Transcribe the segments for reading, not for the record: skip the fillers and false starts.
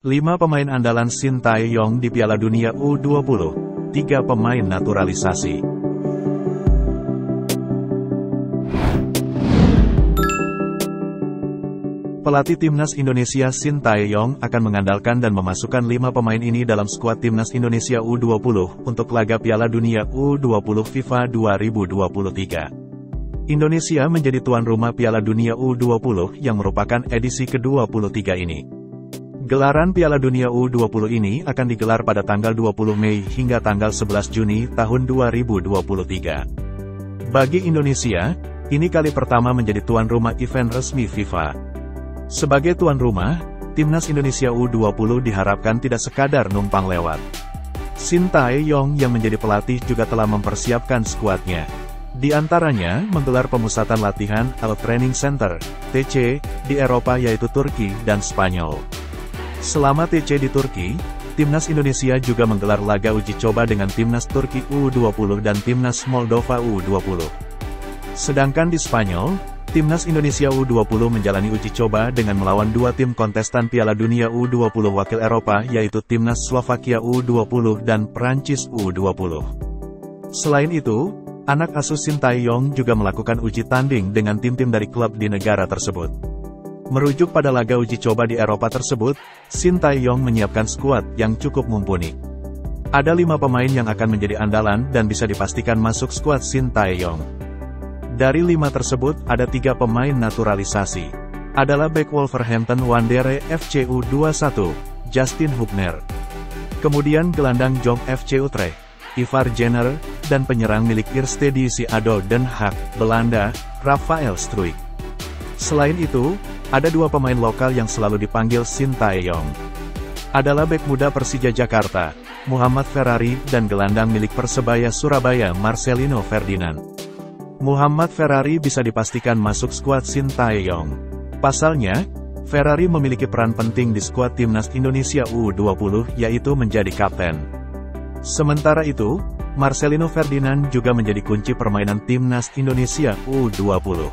5 pemain andalan Sintayong di Piala Dunia U20, 3 pemain naturalisasi. Pelatih Timnas Indonesia Sintayong akan mengandalkan dan memasukkan 5 pemain ini dalam skuad Timnas Indonesia U20 untuk laga Piala Dunia U20 FIFA 2023. Indonesia menjadi tuan rumah Piala Dunia U20 yang merupakan edisi ke-23 ini. Gelaran Piala Dunia U20 ini akan digelar pada tanggal 20 Mei hingga tanggal 11 Juni tahun 2023. Bagi Indonesia, ini kali pertama menjadi tuan rumah event resmi FIFA. Sebagai tuan rumah, Timnas Indonesia U20 diharapkan tidak sekadar numpang lewat. Sintayong yang menjadi pelatih juga telah mempersiapkan skuadnya. Di antaranya, menggelar pemusatan latihan atau Training Center, TC, di Eropa yaitu Turki dan Spanyol. Selama TC di Turki, Timnas Indonesia juga menggelar laga uji coba dengan Timnas Turki U20 dan Timnas Moldova U20. Sedangkan di Spanyol, Timnas Indonesia U20 menjalani uji coba dengan melawan 2 tim kontestan Piala Dunia U20 wakil Eropa yaitu Timnas Slovakia U20 dan Prancis U20. Selain itu, anak asuh Sintayong juga melakukan uji tanding dengan tim-tim dari klub di negara tersebut. Merujuk pada laga uji coba di Eropa tersebut, Sintayong menyiapkan skuad yang cukup mumpuni. Ada 5 pemain yang akan menjadi andalan dan bisa dipastikan masuk skuad Sintayong. Dari 5 tersebut, ada 3 pemain naturalisasi. Adalah bek Wolverhampton Wanderers FC U21, Justin Hubner. Kemudian gelandang Jong FC Utrecht, Ivar Jenner, dan penyerang milik Eerste Divisie ADO Den Haag, Belanda, Rafael Struijk. Selain itu, ada 2 pemain lokal yang selalu dipanggil Sintayong. Adalah bek muda Persija Jakarta, Muhammad Ferrari, dan gelandang milik Persebaya Surabaya Marcelino Ferdinand. Muhammad Ferrari bisa dipastikan masuk skuad Sintayong. Pasalnya, Ferrari memiliki peran penting di skuad Timnas Indonesia U20 yaitu menjadi kapten. Sementara itu, Marcelino Ferdinand juga menjadi kunci permainan Timnas Indonesia U20.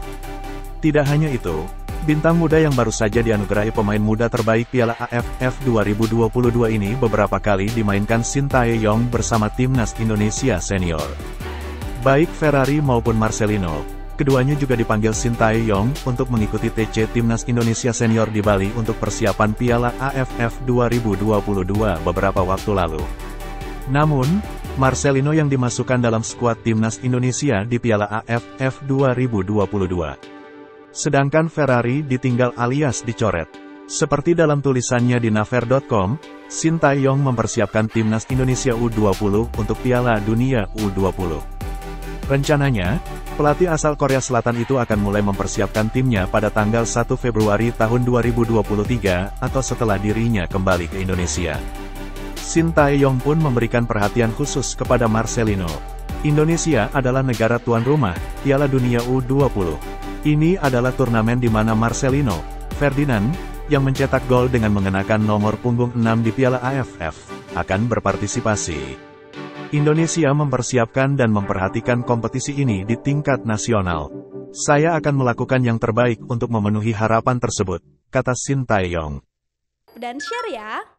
Tidak hanya itu, bintang muda yang baru saja dianugerahi pemain muda terbaik Piala AFF 2022 ini beberapa kali dimainkan Sintayong bersama Timnas Indonesia Senior. Baik Ferrari maupun Marcelino, keduanya juga dipanggil Sintayong untuk mengikuti TC Timnas Indonesia Senior di Bali untuk persiapan Piala AFF 2022 beberapa waktu lalu. Namun, Marcelino yang dimasukkan dalam skuad Timnas Indonesia di Piala AFF 2022. Sedangkan Ferrari ditinggal alias dicoret. Seperti dalam tulisannya di naver.com, Sintayong mempersiapkan Timnas Indonesia U20 untuk Piala Dunia U20. Rencananya, pelatih asal Korea Selatan itu akan mulai mempersiapkan timnya pada tanggal 1 Februari tahun 2023 atau setelah dirinya kembali ke Indonesia. Sintayong pun memberikan perhatian khusus kepada Marcelino. Indonesia adalah negara tuan rumah Piala Dunia U20. Ini adalah turnamen di mana Marcelino Ferdinand, yang mencetak gol dengan mengenakan nomor punggung 6 di Piala AFF, akan berpartisipasi. Indonesia mempersiapkan dan memperhatikan kompetisi ini di tingkat nasional. Saya akan melakukan yang terbaik untuk memenuhi harapan tersebut, kata Sintayong. Dan share ya!